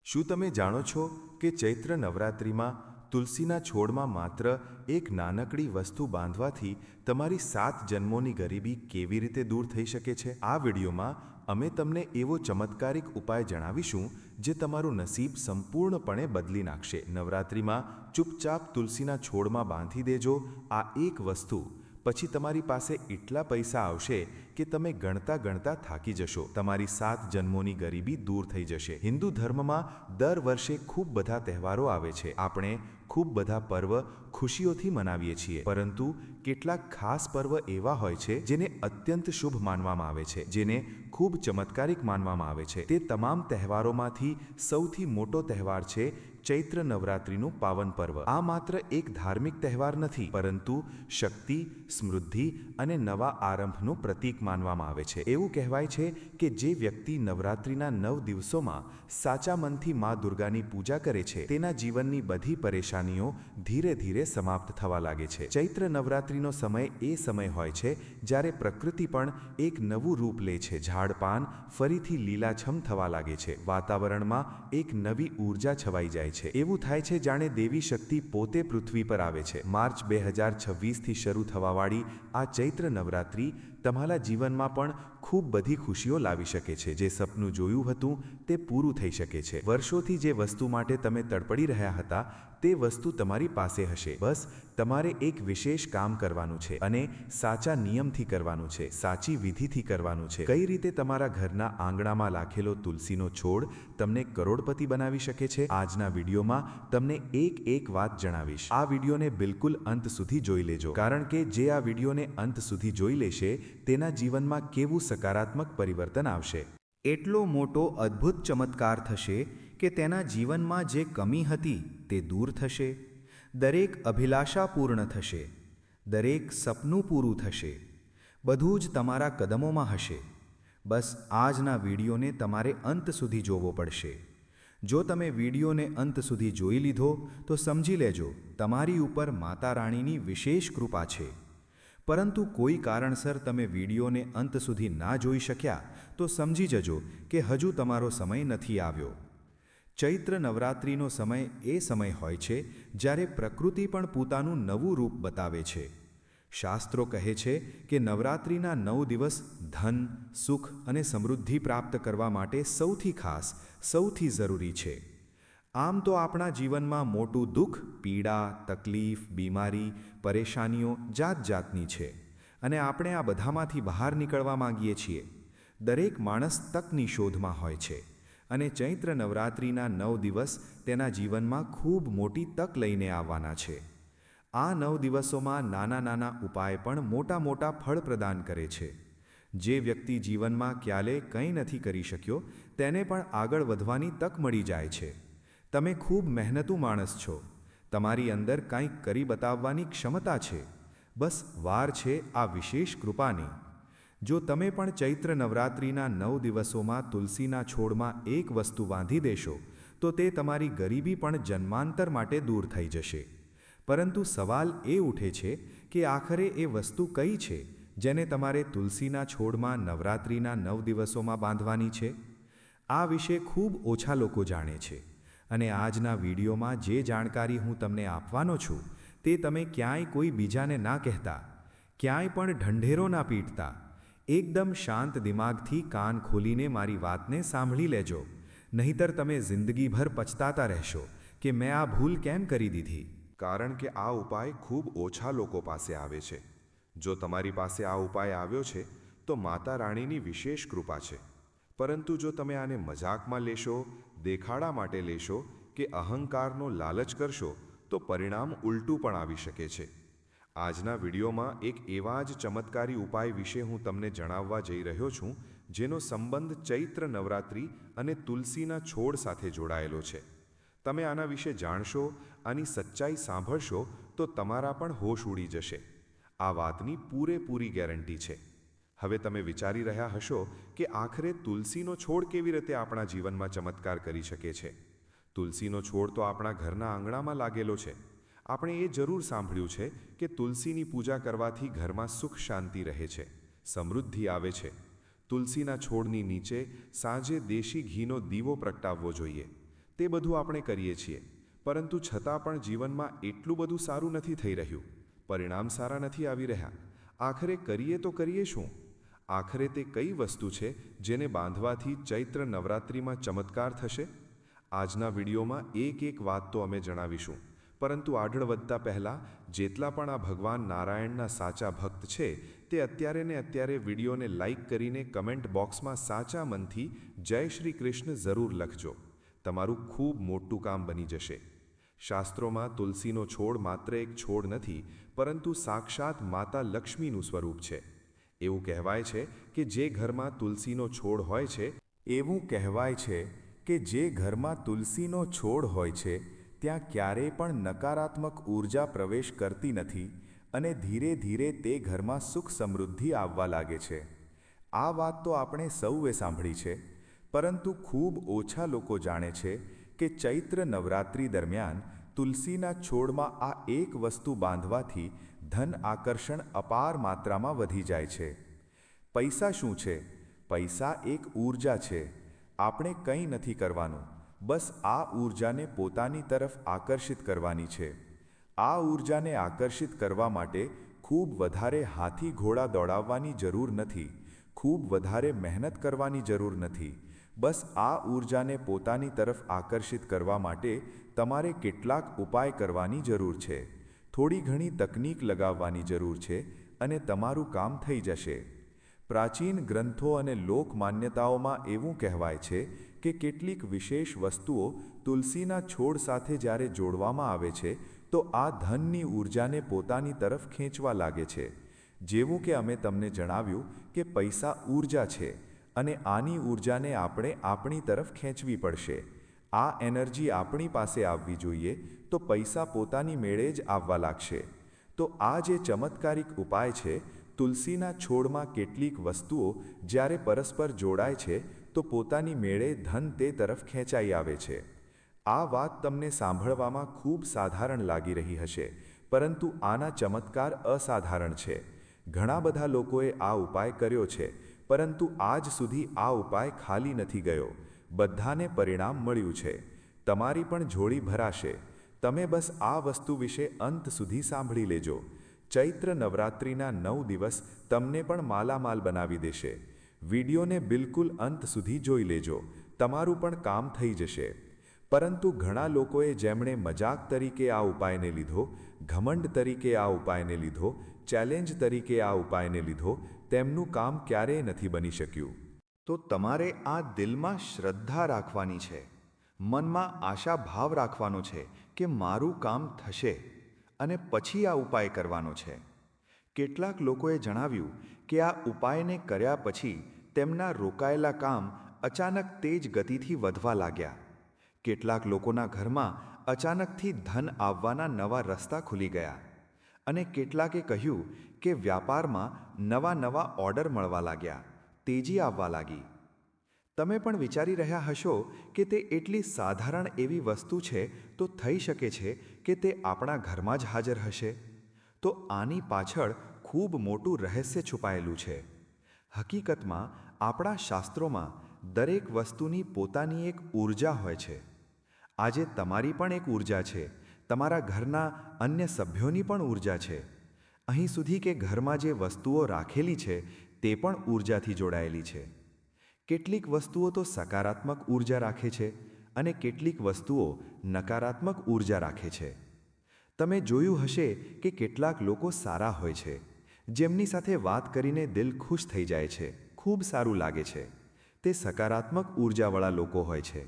શું તમે જાણો છો કે ચૈત્ર નવરાત્રિમાં તુલસીના છોડમાં માત્ર એક નાનકડી વસ્તુ બાંધવાથી તમારી 7 જન્મોની ગરીબી કેવી રીતે દૂર થઈ શકે છે? આ વિડીયોમાં અમે તમને એવો ચમત્કારિક ઉપાય જણાવીશું જે તમારું નસીબ સંપૂર્ણપણે બદલી નાખશે. નવરાત્રિમાં ચૂપચાપ તુલસીના છોડમાં બાંધી દેજો આ એક વસ્તુ. પછી તમારી પાસે એટલા પૈસા આવશે કે તમે ગણતા ગણતા થાકી જશો. તમારી 7 જન્મોની ગરીબી દૂર થઈ જશે. હિન્દુ ધર્મમાં દર વર્ષે ખૂબ બધા તહેવારો આવે છે. આપણે ખૂબ બધા પર્વ ખુશીઓથી મનાવીએ છીએ, પરંતુ કેટલાક ખાસ પર્વ એવા હોય છે જેને અત્યંત શુભ માનવામાં આવે છે, જેને ખૂબ ચમત્કારિક માનવામાં આવે છે. તે તમામ તહેવારોમાંથી સૌથી મોટો તહેવાર છે ચૈત્ર નવરાત્રિનું પાવન પર્વ. આ માત્ર એક ધાર્મિક તહેવાર નથી, પરંતુ શક્તિ, સમૃદ્ધિ અને નવા આરંભનું પ્રતીક માનવામાં આવે છે. એવું કહેવાય છે કે જે વ્યક્તિ નવરાત્રિના 9 દિવસોમાં સાચા મનથી મા દુર્ગાની પૂજા કરે છે, તેના જીવનની બધી પરેશાનીઓ ધીરે ધીરે સમાપ્ત થવા લાગે છે. ચૈત્ર નવરાત્રિનો સમય એ સમય હોય છે જ્યારે પ્રકૃતિ પણ એક નવું રૂપ લે છે. ઝાડ-પાન ફરીથી લીલાછમ થવા લાગે છે. વાતાવરણમાં એક નવી ઊર્જા છવાઈ જાય છે. એવું થાય છે જાણે દેવી શક્તિ પોતે પૃથ્વી પર આવે છે. માર્ચ 2026થી શરૂ થવાવાળી આ ચૈત્ર નવરાત્રિ તમારા જીવનમાં પણ ખૂબ બધી ખુશીઓ લાવી શકે છે. જે સપનું જોયું હતું તે પૂરું થઈ શકે છે. વર્ષોથી જે વસ્તુ માટે તમે તડપડી રહ્યા હતા તે વસ્તુ તમારી પાસે હશે. બસ તમારે એક વિશેષ કામ કરવાનું છે, અને સાચા નિયમથી કરવાનું છે, સાચી વિધિથી કરવાનું છે. કઈ રીતે તમારા ઘરના આંગણામાં રાખેલો તુલસીનો છોડ તમને કરોડપતિ બનાવી શકે છે? આજના વિડીયોમાં તમને એક વાત જણાવીશ. આ વિડીયોને બિલકુલ અંત સુધી જોઈ લેજો, કારણ કે જે આ વિડીયોને અંત સુધી જોઈ લેશે તેના જીવનમાં કેવું સકારાત્મક પરિવર્તન આવશે. એટલો મોટો અદ્ભુત ચમત્કાર થશે કે તેના જીવનમાં જે કમી હતી તે દૂર થશે, દરેક અભિલાષા પૂર્ણ થશે, દરેક સપનું પૂરું થશે. બધું જ તમારા કદમોમાં હશે. બસ આજના વિડીયોને તમારે અંત સુધી જોવો પડશે. જો તમે વિડીયોને અંત સુધી જોઈ લીધો તો સમજી લેજો તમારી ઉપર માતા રાણીની વિશેષ કૃપા છે. પરંતુ કોઈ કારણસર તમે વિડીયોને અંત સુધી ના જોઈ શક્યા તો સમજી જજો કે હજુ તમારો સમય નથી આવ્યો. ચૈત્ર નવરાત્રિનો સમય એ સમય હોય છે જ્યારે પ્રકૃતિ પણ પોતાનું નવું રૂપ બતાવે છે. શાસ્ત્રો કહે છે કે નવરાત્રિના 9 દિવસ ધન, સુખ અને સમૃદ્ધિ પ્રાપ્ત કરવા માટે સૌથી ખાસ, સૌથી જરૂરી છે. આમ તો આપણા જીવનમાં મોટું દુઃખ, પીડા, તકલીફ, બીમારી, પરેશાનીઓ જાત-જાતની છે, અને આપણે આ બધામાંથી બહાર નીકળવા માંગીએ છીએ. દરેક માણસ તકની શોધમાં હોય છે, અને ચૈત્ર નવરાત્રિના 9 દિવસ તેના જીવનમાં ખૂબ મોટી તક લઈને આવવાના છે. આ 9 દિવસોમાં નાના નાના ઉપાય પણ મોટા મોટા ફળ પ્રદાન કરે છે. જે વ્યક્તિ જીવનમાં ક્યારેય કંઈ નથી કરી શક્યો તેને પણ આગળ વધવાની તક મળી જાય છે. તમે ખૂબ મહેનતુ માણસ છો. તમારી અંદર કંઈક કરી બતાવવાની ક્ષમતા છે. બસ વાર છે આ વિશેષ કૃપાની. જો તમે પણ ચૈત્ર નવરાત્રિના 9 દિવસોમાં તુલસીના છોડમાં એક વસ્તુ બાંધી દેશો તો તે તમારી ગરીબી પણ જન્માંતર માટે દૂર થઈ જશે. પરંતુ સવાલ એ ઉઠે છે કે આખરે એ વસ્તુ કઈ છે જેને તમારે તુલસીના છોડમાં નવરાત્રિના 9 દિવસોમાં બાંધવાની છે? આ વિશે ખૂબ ઓછા લોકો જાણે છે, અને આજના વિડીયોમાં જે જાણકારી હું તમને આપવાનો છું તે તમે ક્યાંય કોઈ બીજાને ના કહેતા, ક્યાંય પણ ઢંઢેરો ના પીટતા. એકદમ શાંત દિમાગથી કાન ખોલીને મારી વાતને સાંભળી લેજો, નહીતર તમે જિંદગીભર પછતાતા રહેશો કે મેં આ ભૂલ કેમ કરી દીધી. કારણ કે આ ઉપાય ખૂબ ઓછા લોકો પાસે આવે છે. જો તમારી પાસે આ ઉપાય આવ્યો છે તો માતા રાણીની વિશેષ કૃપા છે. પરંતુ જો તમે આને મજાકમાં લેશો, દેખાડા માટે લેશો કે અહંકારનો લાલચ કરશો તો પરિણામ ઉલટું પણ આવી શકે છે. આજના વિડીયોમાં એક એવા જ ચમત્કારી ઉપાય વિશે હું તમને જણાવવા જઈ રહ્યો છું જેનો સંબંધ ચૈત્ર નવરાત્રિ અને તુલસીના છોડ સાથે જોડાયેલો છે. તમે આના વિશે જાણશો, આની સચ્ચાઈ સાંભળશો તો તમારા પણ હોશ ઉડી જશે. આ વાતની પૂરેપૂરી ગેરંટી છે. હવે તમે વિચારી રહ્યા હશો કે આખરે તુલસીનો છોડ કેવી રીતે આપણા જીવનમાં ચમત્કાર કરી શકે છે. તુલસીનો છોડ તો આપણા ઘરના આંગણામાં લાગેલો છે. આપણે એ જરૂર સાંભળ્યું છે કે તુલસીની પૂજા કરવાથી ઘરમાં સુખ શાંતિ રહે છે, સમૃદ્ધિ આવે છે. તુલસીના છોડની નીચે સાંજે દેશી ઘીનો દીવો પ્રગટાવવો જોઈએ. તે બધું આપણે કરીએ છીએ, પરંતુ છતાં પણ જીવનમાં એટલું બધું સારું નથી થઈ રહ્યું, પરિણામ સારા નથી આવી રહ્યા. આખરે કરીએ તો કરીએ શું? આખરે તે કઈ વસ્તુ છે જેને બાંધવાથી ચૈત્ર નવરાત્રિમાં ચમત્કાર થશે? આજના વિડીયોમાં એક વાત તો અમે જણાવીશું, પરંતુ આગળ વધતા પહેલાં જેટલા પણ આ ભગવાન નારાયણના સાચા ભક્ત છે તે અત્યારે વિડીયોને લાઈક કરીને કમેન્ટ બોક્સમાં સાચા મનથી જય શ્રી કૃષ્ણ જરૂર લખજો. તમારું ખૂબ મોટું કામ બની જશે. શાસ્ત્રોમાં તુલસીનો છોડ માત્ર એક છોડ નથી, પરંતુ સાક્ષાત માતા લક્ષ્મીનું સ્વરૂપ છે. એવું કહેવાય છે કે જે ઘરમાં તુલસીનો છોડ હોય છે ત્યાં ક્યારેય પણ નકારાત્મક ઊર્જા પ્રવેશ કરતી નથી અને ધીરે ધીરે તે ઘરમાં સુખ સમૃદ્ધિ આવવા લાગે છે. આ વાત તો આપણે સૌએ સાંભળી છે, પરંતુ ખૂબ ઓછા લોકો જાણે છે કે ચૈત્ર નવરાત્રિ દરમિયાન તુલસીના છોડમાં આ એક વસ્તુ બાંધવાથી ધન આકર્ષણ અપાર માત્રામાં વધી જાય છે. પૈસા શું છે? પૈસા એક ઊર્જા છે. આપણે કંઈ નથી કરવાનું, બસ આ ઊર્જાને પોતાની તરફ આકર્ષિત કરવાની છે. આ ઊર્જાને આકર્ષિત કરવા માટે ખૂબ વધારે હાથી ઘોડા દોડાવવાની જરૂર નથી, ખૂબ વધારે મહેનત કરવાની જરૂર નથી. બસ આ ઊર્જાને પોતાની તરફ આકર્ષિત કરવા માટે તમારે કેટલાક ઉપાય કરવાની જરૂર છે. થોડી ઘણી તકનીક લગાવવાની જરૂર છે અને તમારું કામ થઈ જશે. પ્રાચીન ગ્રંથો અને લોક માન્યતાઓમાં એવું કહેવાય છે કે કેટલીક વિશેષ વસ્તુઓ તુલસીના છોડ સાથે જ્યારે જોડવામાં આવે છે તો આ ધનની ઊર્જાને પોતાની તરફ ખેંચવા લાગે છે. જેવું કે અમે તમને જણાવ્યું કે પૈસા ઊર્જા છે અને આની ઊર્જાને આપણે આપણી તરફ ખેંચવી પડશે. આ એનર્જી આપણી પાસે આવવી જોઈએ તો પૈસા પોતાની મેળે જ આવવા લાગશે. તો આ જે ચમત્કારિક ઉપાય છે, તુલસીના છોડમાં કેટલીક વસ્તુઓ જ્યારે પરસ્પર જોડાય છે તો પોતાની મેળે ધન તે તરફ ખેંચાઈ આવે છે. આ વાત તમને સાંભળવામાં ખૂબ સાધારણ લાગી રહી હશે, પરંતુ આના ચમત્કાર અસાધારણ છે. ઘણા બધા લોકોએ આ ઉપાય કર્યો છે, પરંતુ આજ સુધી આ ઉપાય ખાલી નથી ગયો. બધાને પરિણામ મળ્યું છે. તમારી પણ ઝોળી ભરાશે. તમે બસ આ વસ્તુ વિશે અંત સુધી સાંભળી લેજો. ચૈત્ર નવરાત્રિના 9 દિવસ તમને પણ માલામાલ બનાવી દેશે. વિડીયોને બિલકુલ અંત સુધી જોઈ લેજો, તમારું પણ કામ થઈ જશે. પરંતુ ઘણા લોકોએ જેમણે મજાક તરીકે આ ઉપાયને લીધો, ઘમંડ તરીકે આ ઉપાયને લીધો, ચેલેન્જ તરીકે આ ઉપાયને લીધો, તેમનું કામ ક્યારેય નથી બની શક્યું. તો તમારે આ દિલમાં શ્રદ્ધા રાખવાની છે, મનમાં આશા ભાવ રાખવાનો છે કે મારું કામ થશે અને પછી આ ઉપાય કરવાનો છે. કેટલાક લોકોએ જણાવ્યું કે આ ઉપાયને કર્યા પછી તેમના રોકાયેલા કામ અચાનક તેજ ગતિથી વધવા લાગ્યા. કેટલાક લોકોના ઘરમાં અચાનકથી ધન આવવાના નવા રસ્તા ખુલી ગયા અને કેટલાકે કહ્યું કે વ્યાપારમાં નવા ઓર્ડર મળવા લાગ્યા, તેજી આવવા લાગી. તમે પણ વિચારી રહ્યા હશો કે તે એટલી સાધારણ એવી વસ્તુ છે તો થઈ શકે છે કે તે આપણા ઘરમાં જ હાજર હશે. તો આની પાછળ ખૂબ મોટું રહસ્ય છુપાયેલું છે. હકીકતમાં આપણા શાસ્ત્રોમાં દરેક વસ્તુની પોતાની એક ઊર્જા હોય છે. આજે તમારી પણ એક ઊર્જા છે, તમારા ઘરના અન્ય સભ્યોની પણ ઊર્જા છે. અહીં સુધી કે ઘરમાં જે વસ્તુઓ રાખેલી છે તે પણ ઊર્જાથી જોડાયેલી છે. કેટલીક વસ્તુઓ તો સકારાત્મક ઊર્જા રાખે છે અને કેટલીક વસ્તુઓ નકારાત્મક ઊર્જા રાખે છે. તમે જોયું હશે કે કેટલાક લોકો સારા હોય છે, જેમની સાથે વાત કરીને દિલ ખુશ થઈ જાય છે, ખૂબ સારું લાગે છે. તે સકારાત્મક ઊર્જાવાળા લોકો હોય છે.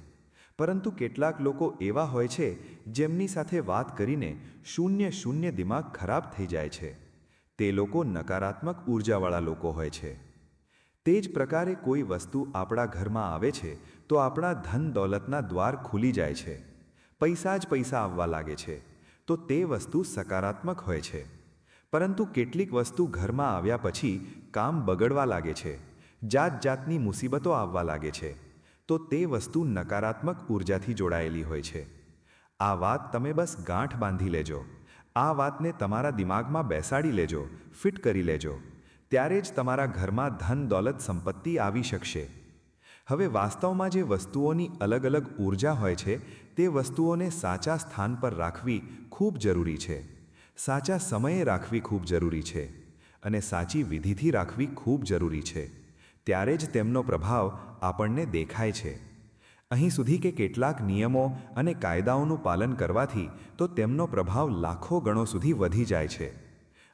પરંતુ કેટલાક લોકો એવા હોય છે જેમની સાથે વાત કરીને શૂન્ય દિમાગ ખરાબ થઈ જાય છે. તે લોકો નકારાત્મક ઊર્જાવાળા લોકો હોય છે. તે જ પ્રકારે કોઈ વસ્તુ આપણા ઘરમાં આવે છે તો આપણા ધન દોલતના દ્વાર ખુલી જાય છે, પૈસા જ પૈસા આવવા લાગે છે. તો તે વસ્તુ સકારાત્મક હોય છે. પરંતુ કેટલીક વસ્તુ ઘરમાં આવ્યા પછી કામ બગડવા લાગે છે, જાતની મુસીબતો આવવા લાગે છે, તો તે વસ્તુ નકારાત્મક ઊર્જાથી જોડાયેલી હોય છે. આ વાત તમે બસ ગાંઠ બાંધી લેજો. આ વાતને તમારા દિમાગમાં બેસાડી લેજો, ફિટ કરી લેજો. ત્યારે જ તમારા ઘરમાં ધન દોલત સંપત્તિ આવી શકશે. હવે વાસ્તવમાં જે વસ્તુઓની અલગ અલગ ઊર્જા હોય છે તે વસ્તુઓને સાચા સ્થાન પર રાખવી ખૂબ જરૂરી છે. સાચા સમયે રાખવી ખૂબ જરૂરી છે અને સાચી વિધિથી રાખવી ખૂબ જરૂરી છે. ત્યારે જ તેમનો પ્રભાવ આપણને દેખાય છે. અહીં સુધી કે કેટલાક નિયમો અને કાયદાઓનું પાલન કરવાથી તો તેમનો પ્રભાવ લાખો ગણો સુધી વધી જાય છે.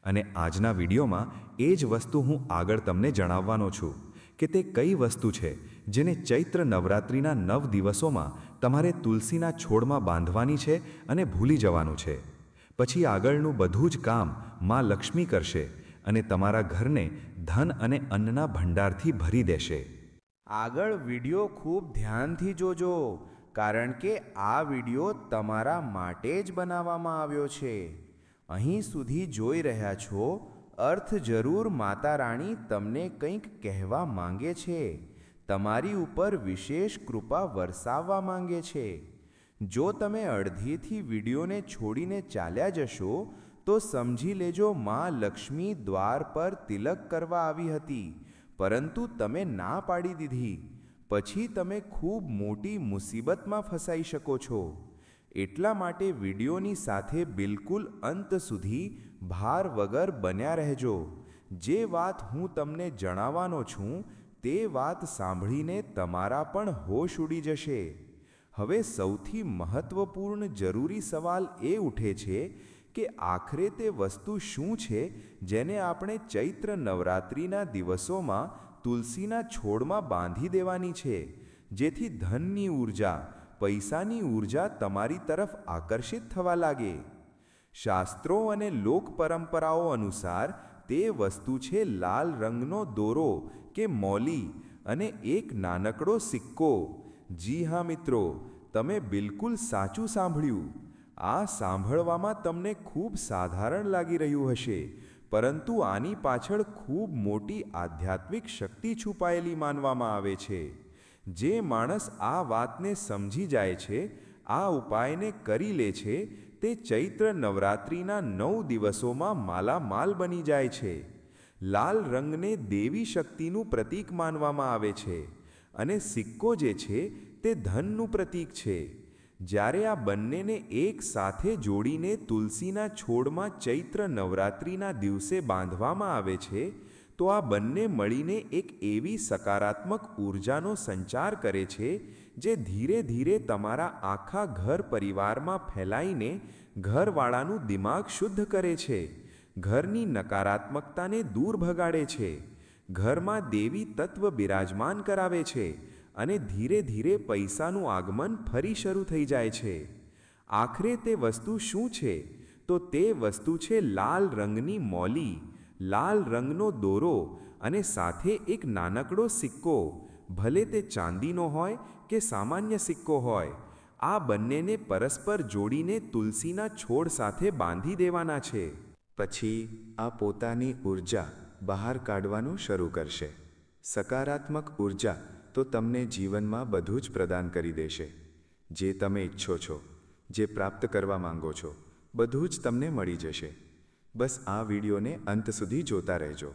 અને આજના વિડીયોમાં એ જ વસ્તુ હું આગળ તમને જણાવવાનો છું કે તે કઈ વસ્તુ છે જેને ચૈત્ર નવરાત્રિના 9 દિવસોમાં તમારે તુલસીના છોડમાં બાંધવાની છે અને ભૂલી જવાનું છે. પછી આગળનું બધું જ કામ માં લક્ષ્મી કરશે અને તમારા ઘરને ધન અને અન્નના ભંડારથી ભરી દેશે. આગળ વિડીયો ખૂબ ધ્યાનથી જોજો, કારણ કે આ વિડીયો તમારા માટે જ બનાવવામાં આવ્યો છે. અહીં સુધી જોઈ રહ્યા છો, અર્થ જરૂર માતા રાણી તમને કંઈક કહેવા માંગે છે. તમારી ઉપર વિશેષ કૃપા વરસાવવા માંગે છે. જો તમે અડધીથી વિડીયોને છોડીને ચાલ્યા જશો તો સમજી લેજો માં લક્ષ્મી દ્વાર પર તિલક કરવા આવી હતી, પરંતુ તમે ના પાડી દીધી. પછી તમે ખૂબ મોટી મુસીબતમાં ફસાઈ શકો છો. એટલા માટે વિડીયોની સાથે બિલકુલ અંત સુધી ભાર વગર બન્યા રહેજો. જે વાત હું તમને જણાવવાનો છું તે વાત સાંભળીને તમારા પણ હોશ ઉડી જશે. હવે સૌથી મહત્વપૂર્ણ જરૂરી સવાલ એ ઉઠે છે કે આખરે તે વસ્તુ શું છે જેને આપણે ચૈત્ર નવરાત્રિના દિવસોમાં તુલસીના છોડમાં બાંધી દેવાની છે, જેથી ધનની ઊર્જા, પૈસાની ઊર્જા તમારી તરફ આકર્ષિત થવા લાગે. શાસ્ત્રો અને લોક પરંપરાઓ અનુસાર તે વસ્તુ છે લાલ રંગનો દોરો કે મૌલી અને એક નાનકડો સિક્કો. જી હા મિત્રો, તમે બિલકુલ સાચું સાંભળ્યું. આ સાંભળવામાં તમને ખૂબ સાધારણ લાગી રહ્યું હશે, પરંતુ આની પાછળ ખૂબ મોટી આધ્યાત્મિક શક્તિ છુપાયેલી માનવામાં આવે છે. જે માણસ આ વાતને સમજી જાય છે, આ ઉપાયને કરી લે છે, તે ચૈત્ર નવરાત્રિના 9 દિવસોમાં માલામાલ બની જાય છે. લાલ રંગને દેવી શક્તિનું પ્રતીક માનવામાં આવે છે અને સિક્કો જે છે તે ધનનું પ્રતીક છે. જ્યારે આ બંનેને એક સાથે જોડીને તુલસીના છોડમાં ચૈત્ર નવરાત્રિના દિવસે બાંધવામાં આવે છે તો આ બંને મળીને એક એવી સકારાત્મક ઊર્જાનો સંચાર કરે છે જે ધીરે ધીરે તમારા આખા ઘર પરિવારમાં ફેલાઈને ઘરવાળાનું દિમાગ શુદ્ધ કરે છે, ઘરની નકારાત્મકતાને દૂર ભગાડે છે, ઘરમાં દેવી તત્વ બિરાજમાન કરાવે છે અને ધીરે ધીરે પૈસાનું આગમન ફરી શરૂ થઈ જાય છે. આખરે તે વસ્તુ શું છે? તો તે વસ્તુ છે લાલ રંગની મૌલી, લાલ રંગનો દોરો અને સાથે એક નાનકડો સિક્કો. ભલે તે ચાંદીનો હોય કે સામાન્ય સિક્કો હોય, આ બંનેને પરસ્પર જોડીને તુલસીના છોડ સાથે બાંધી દેવાના છે. પછી આ પોતાની ઊર્જા બહાર કાઢવાનું શરૂ કરશે. સકારાત્મક ઊર્જા તો તમને જીવનમાં બધું જ પ્રદાન કરી દેશે. જે તમે ઈચ્છો છો, જે પ્રાપ્ત કરવા માંગો છો, બધું જ તમને મળી જશે. બસ આ વિડીયોને અંત સુધી જોતા રહેજો.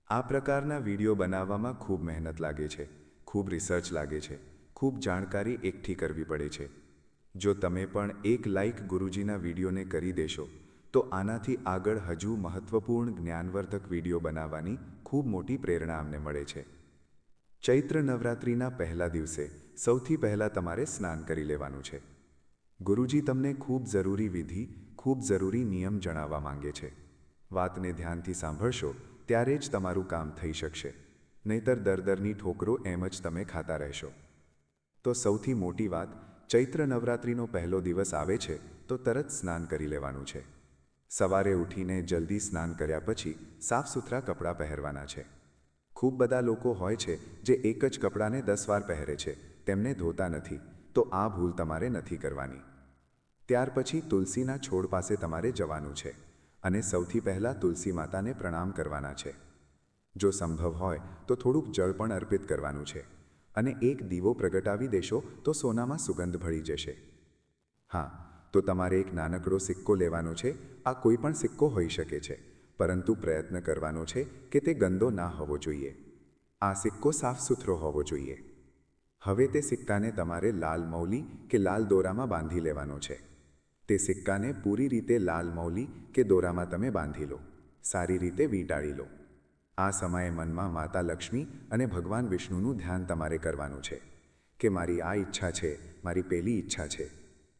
આ પ્રકારના વિડીયો બનાવવામાં ખૂબ મહેનત લાગે છે, ખૂબ રિસર્ચ લાગે છે, ખૂબ જાણકારી એકઠી કરવી પડે છે. જો તમે પણ એક લાઈક ગુરુજીના વિડીયોને કરી દેશો તો આનાથી આગળ હજુ મહત્વપૂર્ણ જ્ઞાનવર્ધક વિડીયો બનાવવાની ખૂબ મોટી પ્રેરણા અમને મળે છે. ચૈત્ર નવરાત્રિના પહેલા દિવસે સૌથી પહેલાં તમારે સ્નાન કરી લેવાનું છે. ગુરુજી તમને ખૂબ જરૂરી વિધિ, ખૂબ જરૂરી નિયમ જણાવવા માંગે છે. વાતને ધ્યાનથી સાંભળશો ત્યારે જ તમારું કામ થઈ શકશે, નહીતર દરની ઠોકરો એમ જ તમે ખાતા રહેશો. તો સૌથી મોટી વાત, ચૈત્ર નવરાત્રિનો પહેલો દિવસ આવે છે તો તરત સ્નાન કરી લેવાનું છે. સવારે ઉઠીને જલ્દી સ્નાન કર્યા પછી સાફ સુથરા કપડાં પહેરવાના છે. ખૂબ બધા લોકો હોય છે જે એક જ કપડાને 10 વાર પહેરે છે, તેમને ધોતા નથી, તો આ ભૂલ તમારે નથી કરવાની. ત્યાર પછી તુલસીના છોડ પાસે તમારે જવાનું છે અને સૌથી પહેલાં તુલસી માતાને પ્રણામ કરવાના છે. જો સંભવ હોય તો થોડુંક જળ પણ અર્પિત કરવાનું છે અને એક દીવો પ્રગટાવી દેશો તો સોનામાં સુગંધ ભળી જશે. હા, તો તમારે એક નાનકડો સિક્કો લેવાનો છે. આ કોઈ પણ સિક્કો હોઈ શકે છે, પરંતુ પ્રયત્ન કરવાનો છે કે તે ગંદો ના હોવો જોઈએ. આ સિક્કો સાફ સુથરો હોવો જોઈએ. હવે તે સિક્કાને તમારે લાલ મૌલી કે લાલ દોરામાં બાંધી લેવાનો છે. તે સિક્કાને પૂરી રીતે લાલ મૌલી કે દોરામાં તમે બાંધી લો. સારી રીતે વીંટાળી લો. આ સમયે મનમાં માતા લક્ષ્મી અને ભગવાન વિષ્ણુનું ધ્યાન તમારે કરવાનું છે કે મારી આ ઈચ્છા છે, મારી પેલી ઈચ્છા છે.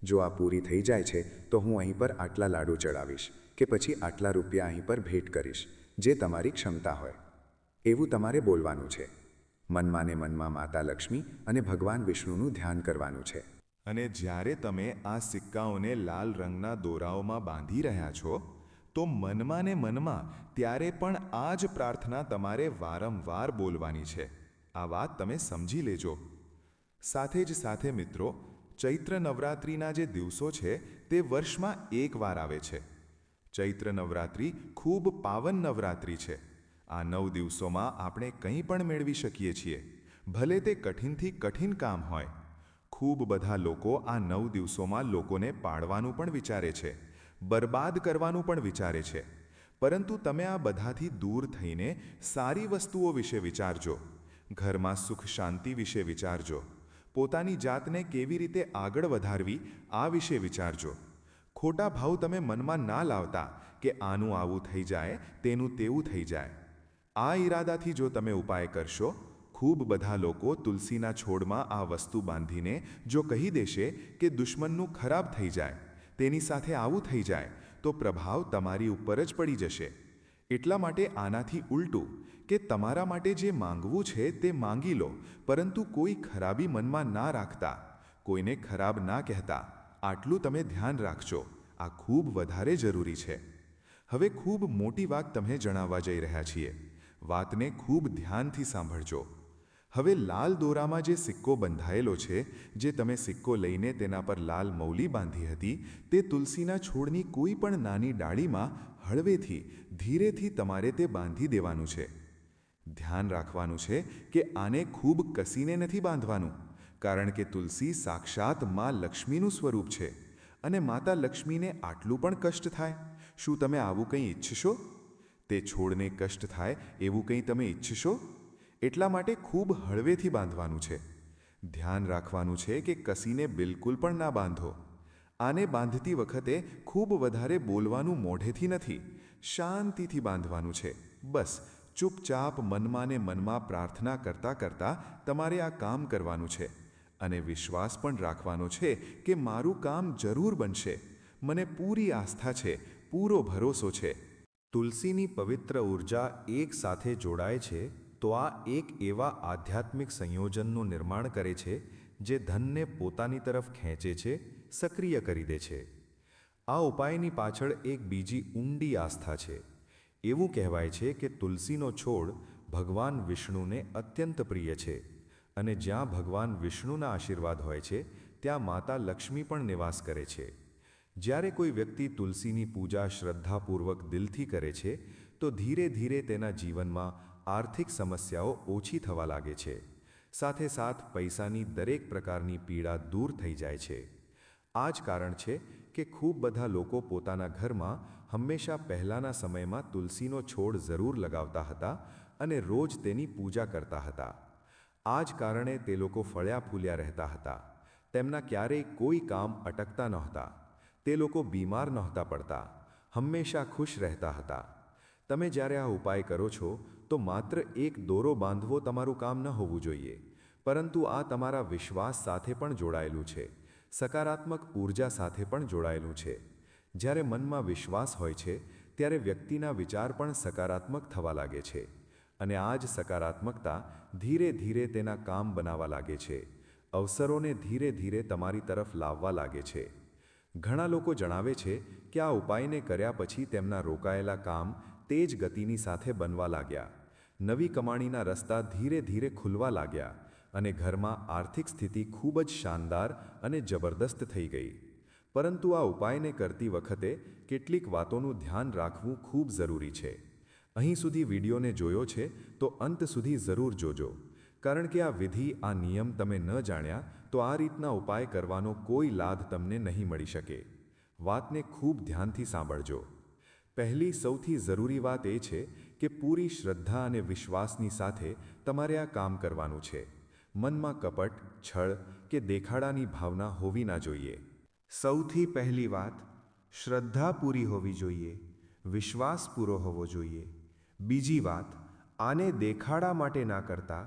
જો આ પૂરી થઈ જાય છે તો હું અહીં પર આટલા લાડુ ચડાવીશ કે પછી આટલા રૂપિયા અહીં પર ભેટ કરીશ, જે તમારી ક્ષમતા હોય. એવું તમારે બોલવાનું છે. મનમાં ને મનમાં માતા લક્ષ્મી અને ભગવાન વિષ્ણુનું ધ્યાન કરવાનું છે. અને જ્યારે તમે આ સિક્કાઓને લાલ રંગના દોરાઓમાં બાંધી રહ્યા છો તો મનમાં ને મનમાં ત્યારે પણ આ જ પ્રાર્થના તમારે વારંવાર બોલવાની છે. આ વાત તમે સમજી લેજો. સાથે જ સાથે મિત્રો, ચૈત્ર નવરાત્રિના જે દિવસો છે તે વર્ષમાં એકવાર આવે છે. ચૈત્ર નવરાત્રિ ખૂબ પાવન નવરાત્રિ છે. આ 9 દિવસોમાં આપણે કંઈ પણ મેળવી શકીએ છીએ, ભલે તે કઠિનથી કઠિન કામ હોય. ખૂબ બધા લોકો આ 9 દિવસોમાં લોકોને પાડવાનું પણ વિચારે છે, બરબાદ કરવાનું પણ વિચારે છે. પરંતુ તમે આ બધાથી દૂર થઈને સારી વસ્તુઓ વિશે વિચારજો. ઘરમાં સુખ શાંતિ વિશે વિચારજો. પોતાની જાતને કેવી રીતે આગળ વધારવી આ વિશે વિચારજો. ખોટા ભાવ તમે મનમાં ના લાવતા કે આનું આવું થઈ જાય, તેનું તેવું થઈ જાય. આ ઈરાદાથી જો તમે ઉપાય કરશો, ખૂબ બધા લોકો તુલસીના છોડમાં આ વસ્તુ બાંધીને જો કહી દેશે કે દુશ્મનનું ખરાબ થઈ જાય, તેની સાથે આવું થઈ જાય, તો પ્રભાવ તમારી ઉપર જ પડી જશે. એટલા માટે આનાથી ઉલટું કે તમારા માટે જે માંગવું છે તે માંગી લો, પરંતુ કોઈ ખરાબી મનમાં ના રાખતા, કોઈને ખરાબ ના કહેતા. આટલું તમે ધ્યાન રાખજો. આ ખૂબ વધારે જરૂરી છે. હવે ખૂબ મોટી વાત તમને જણાવવા જઈ રહ્યા છીએ. વાતને ખૂબ ધ્યાનથી સાંભળજો. હવે લાલ દોરામાં જે સિક્કો બંધાયેલો છે, જે તમે સિક્કો લઈને તેના પર લાલ મૌલી બાંધી હતી, તે તુલસીના છોડની કોઈ પણ નાની ડાળીમાં હળવેથી ધીરેથી તમારે તે બાંધી દેવાનું છે. ધ્યાન રાખવાનું છે કે આને ખૂબ કસીને નથી બાંધવાનું, કારણ કે તુલસી સાક્ષાત માં લક્ષ્મીનું સ્વરૂપ છે. અને માતા લક્ષ્મીને આટલું પણ કષ્ટ થાય, શું તમે આવું કંઈ ઈચ્છશો? તે છોડને કષ્ટ થાય એવું કંઈ તમે ઈચ્છશો? એટલા માટે ખૂબ હળવેથી બાંધવાનું છે. ધ્યાન રાખવાનું છે કે કસીને બિલકુલ પણ ના બાંધો. આને બાંધતી વખતે ખૂબ વધારે બોલવાનું મોઢેથી નથી, શાંતિથી બાંધવાનું છે. બસ ચૂપચાપ મનમાં ને મનમાં પ્રાર્થના કરતાં કરતાં તમારે આ કામ કરવાનું છે. અને વિશ્વાસ પણ રાખવાનો છે કે મારું કામ જરૂર બનશે. મને પૂરી આસ્થા છે, પૂરો ભરોસો છે. તુલસીની પવિત્ર ઊર્જા એક સાથે જોડાય છે તો આ એક એવા આધ્યાત્મિક સંયોજનનું નિર્માણ કરે છે જે ધનને પોતાની તરફ ખેંચે છે, સક્રિય કરી દે છે. આ ઉપાયની પાછળ એક બીજી ઊંડી આસ્થા છે. એવું કહેવાય છે કે તુલસીનો છોડ ભગવાન વિષ્ણુને અત્યંત પ્રિય છે, અને જ્યાં ભગવાન વિષ્ણુના આશીર્વાદ હોય છે ત્યાં માતા લક્ષ્મી પણ નિવાસ કરે છે. જ્યારે કોઈ વ્યક્તિ તુલસીની પૂજા શ્રદ્ધાપૂર્વક દિલથી કરે છે તો ધીરે ધીરે તેના જીવનમાં આર્થિક સમસ્યાઓ ઓછી થવા લાગે છે. સાથે સાથ પૈસાની દરેક પ્રકારની પીડા દૂર થઈ જાય છે. આ જ કારણ છે કે ખૂબ બધા લોકો પોતાના ઘરમાં હંમેશા પહેલાંના સમયમાં તુલસીનો છોડ જરૂર લગાવતા હતા અને રોજ તેની પૂજા કરતા હતા. આ જ કારણે તે લોકો ફળ્યા ફૂલ્યા રહેતા હતા. તેમના ક્યારેય કોઈ કામ અટકતા નહોતા. તે લોકો બીમાર નહોતા પડતા, હંમેશા ખુશ રહેતા હતા. તમે જ્યારે આ ઉપાય કરો છો તો માત્ર એક દોરો બાંધવો તમારું કામ ન હોવું જોઈએ, પરંતુ આ તમારા વિશ્વાસ સાથે પણ જોડાયેલું છે, સકારાત્મક ઊર્જા સાથે પણ જોડાયેલું છે. જ્યારે મનમાં વિશ્વાસ હોય છે ત્યારે વ્યક્તિના વિચાર પણ સકારાત્મક થવા લાગે છે, અને આ જ સકારાત્મકતા ધીરે ધીરે તેના કામ બનાવવા લાગે છે, અવસરોને ધીરે ધીરે તમારી તરફ લાવવા લાગે છે. ઘણા લોકો જણાવે છે કે આ ઉપાયને કર્યા પછી તેમના રોકાયેલા કામ તેજ ગતિની સાથે બનવા લાગ્યા, નવી કમાણીના રસ્તા ધીરે ધીરે ખુલવા લાગ્યા, અને ઘરમાં આર્થિક સ્થિતિ ખૂબ જ શાનદાર અને જબરદસ્ત થઈ ગઈ. પરંતુ આ ઉપાયને કરતી વખતે કેટલીક વાતોનું ધ્યાન રાખવું ખૂબ જરૂરી છે. અહીં સુધી વિડીયોને જોયો છે તો અંત સુધી જરૂર જોજો, કારણ કે આ વિધિ, આ નિયમ તમે ન જાણ્યા તો આ રીતના ઉપાય કરવાનો કોઈ લાભ તમને નહીં મળી શકે. વાતને ખૂબ ધ્યાનથી સાંભળજો. પહેલી સૌથી જરૂરી વાત એ છે કે પૂરી શ્રદ્ધા અને વિશ્વાસની સાથે તમારે આ કામ કરવાનું છે. મનમાં કપટ, છળ કે દેખાડાની ભાવના હોવી ના જોઈએ. સૌથી પહેલી વાત, શ્રદ્ધા પૂરી હોવી જોઈએ, વિશ્વાસ પૂરો હોવો જોઈએ. બીજી વાત, આને દેખાડા માટે ના કરતા,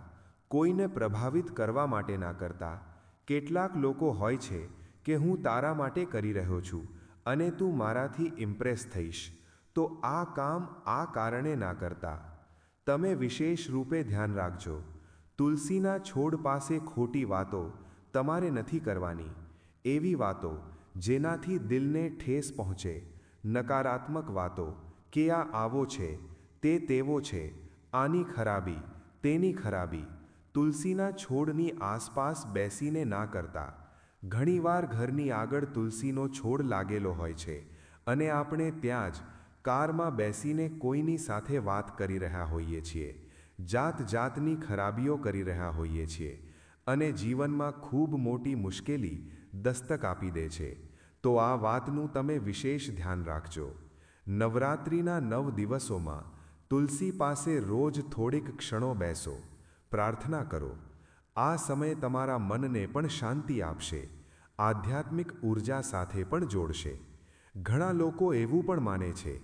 કોઈને પ્રભાવિત કરવા માટે ના કરતા. કેટલાક લોકો હોય છે કે હું તારા માટે કરી રહ્યો છું અને તું મારાથી ઇમ્પ્રેસ થઈશ, તો આ કામ આ કારણે ના કરતા. તમે વિશેષ રૂપે ધ્યાન રાખજો, તુલસીના છોડ પાસે ખોટી વાતો તમારે નથી કરવાની. એવી વાતો જેનાથી દિલને ઠેસ પહોંચે, નકારાત્મક વાતો કે આ આવો છે, તે તેવો છે, આની ખરાબી, તેની ખરાબી, તુલસીના છોડની આસપાસ બેસીને ના કરતા. ઘણીવાર ઘરની આગળ તુલસીનો છોડ લાગેલો હોય છે અને આપણે ત્યાં જ કારમાં બેસીને કોઈની સાથે વાત કરી રહ્યા હોઈએ છીએ, જાત જાતની ખરાબીઓ કરી રહ્યા હોઈએ છીએ અને જીવનમાં ખૂબ મોટી મુશ્કેલી દસ્તક આપી દે છે. તો આ વાતનું તમે વિશેષ ધ્યાન રાખજો. નવરાત્રિના 9 દિવસોમાં તુલસી પાસે રોજ થોડીક ક્ષણો બેસો, પ્રાર્થના કરો. આ સમય તમારા મનને પણ શાંતિ આપશે, આધ્યાત્મિક ઊર્જા સાથે પણ જોડશે. ઘણા લોકો એવું પણ માને છે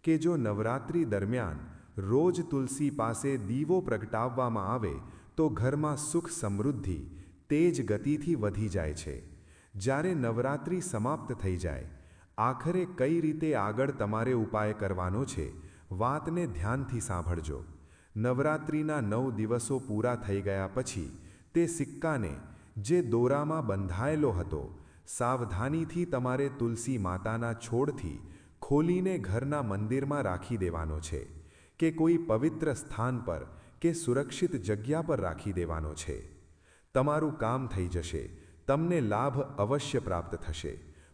કે જો નવરાત્રિ દરમિયાન રોજ તુલસી પાસે દીવો પ્રગટાવવામાં આવે તો ઘરમાં સુખ સમૃદ્ધિ તેજ ગતિથી વધી જાય છે. જ્યારે નવરાત્રિ સમાપ્ત થઈ જાય, આખરે કઈ રીતે આગળ તમારે ઉપાય કરવાનો છે, વાતને ધ્યાનથી સાંભળજો. નવરાત્રિના 9 દિવસો પૂરા થઈ ગયા પછી તે સિક્કાને, જે દોરામાં બંધાયેલો હતો, સાવધાનીથી તમારે તુલસી માતાના છોડથી ખોલીને ઘરના મંદિરમાં રાખી દેવાનો છે કે કોઈ પવિત્ર સ્થાન પર કે સુરક્ષિત જગ્યા પર રાખી દેવાનો છે. તમારું કામ થઈ જશે, તમને લાભ અવશ્ય પ્રાપ્ત થશે.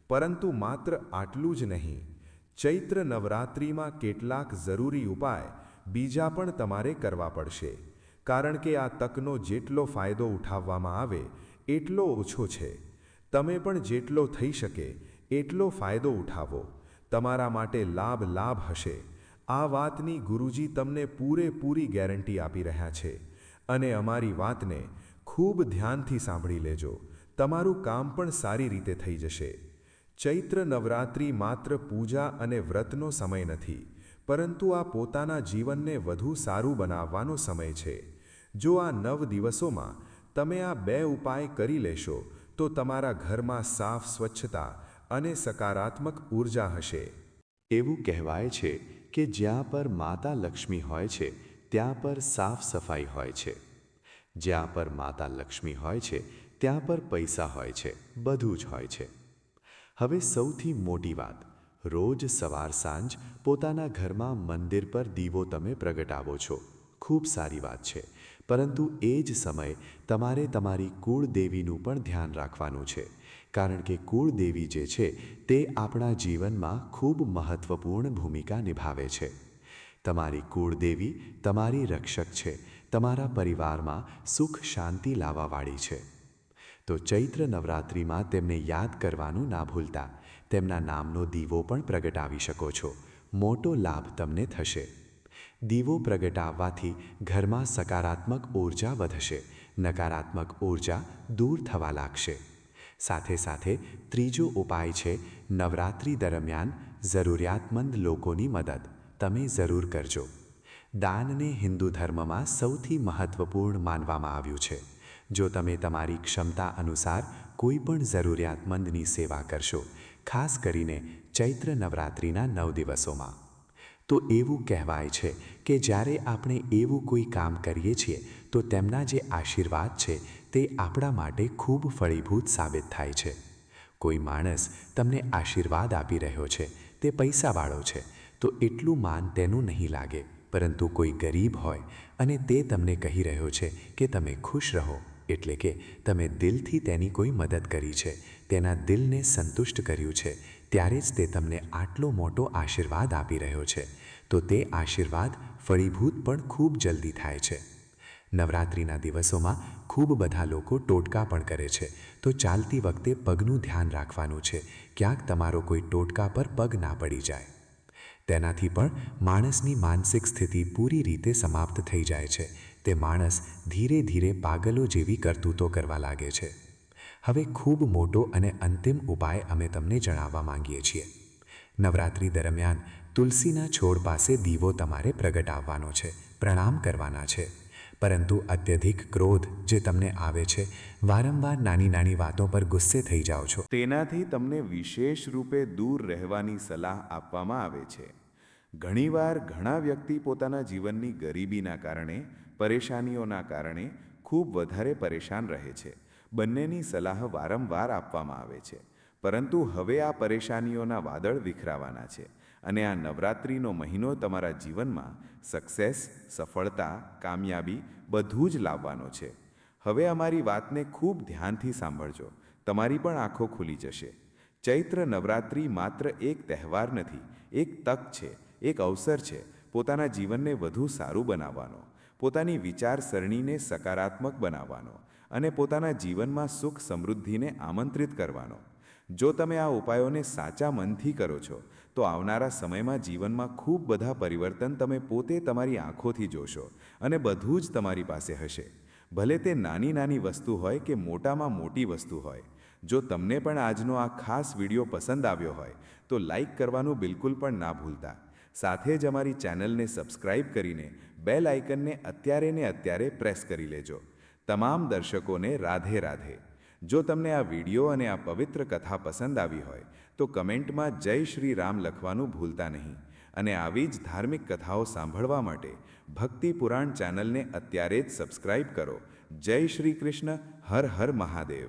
પરંતુ માત્ર આટલું જ નહીં, ચૈત્ર નવરાત્રિમાં કેટલાક જરૂરી ઉપાય બીજા પણ તમારે કરવા પડશે, કારણ કે આ તકનો જેટલો ફાયદો ઉઠાવવામાં આવે એટલો ઓછો છે. તમે પણ જેટલો થઈ શકે એટલો ફાયદો ઉઠાવો. તમારા માટે લાભ હશે. આ વાતની ગુરુજી તમને પૂરેપૂરી ગેરંટી આપી રહ્યા છે અને અમારી વાતને ખૂબ ધ્યાનથી સાંભળી લેજો. તમારું કામ પણ સારી રીતે થઈ જશે. ચૈત્ર નવરાત્રિ માત્ર પૂજા અને વ્રતનો સમય નથી, પરંતુ આ પોતાના જીવનને વધુ સારું બનાવવાનો સમય છે. જો આ 9 દિવસોમાં તમે આ 2 ઉપાય કરી લેશો તો તમારા ઘરમાં સાફ સ્વચ્છતા અને સકારાત્મક ઊર્જા હશે. એવું કહેવાય છે કે જ્યાં પર માતા લક્ષ્મી હોય છે ત્યાં પર સાફ સફાઈ હોય છે. જ્યાં પર માતા લક્ષ્મી હોય છે ત્યાં પર પૈસા હોય છે, બધું જ હોય છે. હવે સૌથી મોટી વાત, રોજ સવાર સાંજ પોતાના ઘરમાં મંદિર પર દીવો તમે પ્રગટાવો છો, ખૂબ સારી વાત છે. પરંતુ એ જ સમયે તમારે તમારી કુળદેવીનું પણ ધ્યાન રાખવાનું છે, કારણ કે કુળદેવી જે છે તે આપણા જીવનમાં ખૂબ મહત્વપૂર્ણ ભૂમિકા નિભાવે છે. તમારી કુળદેવી તમારી રક્ષક છે, તમારા પરિવારમાં સુખ શાંતિ લાવવાવાળી છે. તો ચૈત્ર નવરાત્રિમાં તેમને યાદ કરવાનું ના ભૂલતા. તેમના નામનો દીવો પણ પ્રગટાવી શકો છો. મોટો લાભ તમને થશે. દીવો પ્રગટાવવાથી ઘરમાં સકારાત્મક ઊર્જા વધશે, નકારાત્મક ઊર્જા દૂર થવા લાગશે. સાથે સાથે ત્રીજો ઉપાય છે, નવરાત્રિ દરમિયાન જરૂરિયાતમંદ લોકોની મદદ તમે જરૂર કરજો. દાનને હિન્દુ ધર્મમાં સૌથી મહત્વપૂર્ણ માનવામાં આવ્યું છે. જો તમે તમારી ક્ષમતા અનુસાર કોઈ પણ જરૂરિયાતમંદની સેવા કરશો, ખાસ કરીને ચૈત્ર નવરાત્રિના 9 દિવસોમાં, તો એવું કહેવાય છે કે જ્યારે આપણે એવું કોઈ કામ કરીએ છીએ તો તેમના જે આશીર્વાદ છે તે આપણા માટે ખૂબ ફળીભૂત સાબિત થાય છે. કોઈ માણસ તમને આશીર્વાદ આપી રહ્યો છે, તે પૈસાવાળો છે, તો એટલું માન તેનું નહીં લાગે. પરંતુ કોઈ ગરીબ હોય અને તે તમને કહી રહ્યો છે કે તમે ખુશ રહો, એટલે કે તમે દિલથી તેની કોઈ મદદ કરી છે, તેના દિલને સંતુષ્ટ કર્યું છે, ત્યારે જ તે તમને આટલો મોટો આશીર્વાદ આપી રહ્યો છે. તો તે આશીર્વાદ ફળીભૂત પણ ખૂબ જલ્દી થાય છે. નવરાત્રિના દિવસોમાં ખૂબ બધા લોકો ટોટકા પણ કરે છે, તો ચાલતી વખતે પગનું ધ્યાન રાખવાનું છે, ક્યાંક તમારો કોઈ ટોટકા પર પગ ના પડી જાય. તેનાથી પણ માણસની માનસિક સ્થિતિ પૂરી રીતે સમાપ્ત થઈ જાય છે. તે માણસ ધીરે ધીરે પાગલો જેવી કરતૂતો કરવા લાગે છે. હવે ખૂબ મોટો અને અંતિમ ઉપાય અમે તમને જણાવવા માંગીએ છીએ. નવરાત્રિ દરમિયાન તુલસીના છોડ પાસે દીવો તમારે પ્રગટાવવાનો છે, પ્રણામ કરવાના છે. પરંતુ અત્યધિક ક્રોધ જે તમને આવે છે, વારંવાર નાની નાની વાતો પર ગુસ્સે થઈ જાઓ છો, તેનાથી તમને વિશેષ રૂપે દૂર રહેવાની સલાહ આપવામાં આવે છે. ઘણીવાર ઘણા વ્યક્તિ પોતાના જીવનની ગરીબીના કારણે, પરેશાનીઓના કારણે ખૂબ વધારે પરેશાન રહે છે. બંનેની સલાહ વારંવાર આપવામાં આવે છે. પરંતુ હવે આ પરેશાનીઓના વાદળ વિખરાવાના છે અને આ નવરાત્રિનો મહિનો તમારા જીવનમાં સક્સેસ, સફળતા, કામયાબી બધું જ લાવવાનો છે. હવે અમારી વાતને ખૂબ ધ્યાનથી સાંભળજો. તમારી પણ આંખો ખુલી જશે. ચૈત્ર નવરાત્રિ માત્ર એક તહેવાર નથી, એક તક છે, એક અવસર છે પોતાના જીવનને વધુ સારું બનાવવાનો, પોતાની વિચારસરણીને સકારાત્મક બનાવવાનો અને પોતાના જીવનમાં સુખ સમૃદ્ધિને આમંત્રિત કરવાનો. જો તમે આ ઉપાયોને સાચા મનથી કરો છો તો આવનારા સમયમાં જીવનમાં ખૂબ બધા પરિવર્તન તમે પોતે તમારી આંખોથી જોશો અને બધું જ તમારી પાસે હશે. ભલે તે નાની નાની વસ્તુ હોય કે મોટામાં મોટી વસ્તુ હોય. જો તમને પણ આજનો આ ખાસ વિડીયો પસંદ આવ્યો હોય તો લાઈક કરવાનું બિલકુલ પણ ના ભૂલતા. સાથે જ અમારી ચેનલને સબસ્ક્રાઇબ કરીને બેલ આઇકનને અત્યારે ને અત્યારે પ્રેસ કરી લેજો. તમામ દર્શકોને રાધે રાધે. જો તમને આ વિડીયો અને આ પવિત્ર કથા પસંદ આવી હોય તો કમેન્ટમાં જય શ્રી રામ લખવાનું ભૂલતા નહીં. અને આવી જ ધાર્મિક કથાઓ સાંભળવા માટે ભક્તિ પુરાણ ચેનલને અત્યારે જ સબસ્ક્રાઇબ કરો. જય શ્રી કૃષ્ણ. હર હર મહાદેવ.